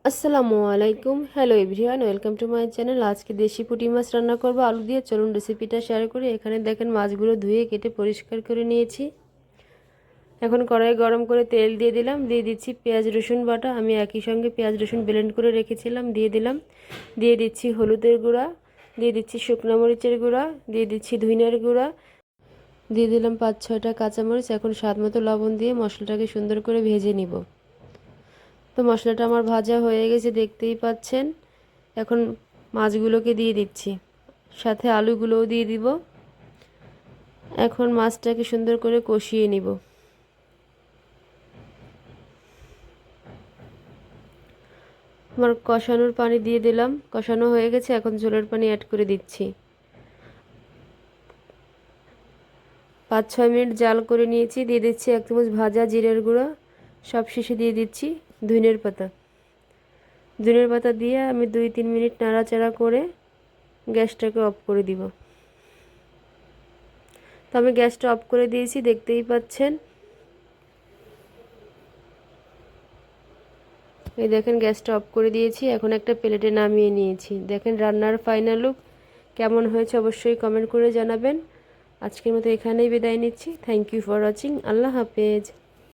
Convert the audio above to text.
আসসালামু আলাইকুম, hello everyone, welcome to my channel. আজকে দেশি পুঁটি মাছ রান্না করব আলু দিয়ে। চলুন রেসিপিটা শেয়ার করি। এখানে দেখেন মাছগুলো ধুয়ে কেটে পরিষ্কার করে নিয়েছি। এখন কড়াই গরম করে তেল দিয়ে দিলাম, দিয়ে দিচ্ছি পেঁয়াজ রসুন বাটা। আমি একই সঙ্গে পেঁয়াজ রসুন ব্লেন্ড করে রেখেছিলাম, দিয়ে দিলাম। দিয়ে দিচ্ছি হলুদের গুঁড়া, দিয়ে দিচ্ছি শুকনো মরিচের গুঁড়া, দিয়ে দিচ্ছি ধনিয়ার গুঁড়া, দিয়ে দিলাম 5-6টা কাঁচামরিচ। এখন স্বাদ মতো লবণ দিয়ে মশলাটাকে সুন্দর করে ভেজে নিব। তো মশলাটা আমার ভাজা হয়ে গেছে, দেখতেই পাচ্ছেন। এখন মাছগুলোকে দিয়ে দিচ্ছি, সাথে আলুগুলোও দিয়ে দিব। এখন মাছটাকে সুন্দর করে কষিয়ে নিব। আমার কষানোর পানি দিয়ে দিলাম, কষানো হয়ে গেছে। এখন ঝোলের পানি অ্যাড করে দিচ্ছি। 5-6 মিনিট জাল করে নিয়েছি। দিয়ে দিচ্ছি 1 চামচ ভাজা জিরের গুঁড়া, সব শেষে দিয়ে দিচ্ছি ধনিয়ার পাতা। ধনিয়ার পাতা দিয়ে আমি 2-3 মিনিট নাড়াচাড়া করে গ্যাসটাকে অফ করে দিব। তো আমি গ্যাসটা অফ করে দিয়েছি, দেখতেই পাচ্ছেন। এই দেখেন গ্যাসটা অফ করে দিয়েছি। এখন একটা প্লেটে নামিয়ে নিয়েছি। দেখেন রান্নার ফাইনাল লুক কেমন হয়েছে অবশ্যই কমেন্ট করে জানাবেন। আজকের মতো এখানেই বিদায় নিচ্ছি। Thank you for watching. আল্লাহ হাফেজ।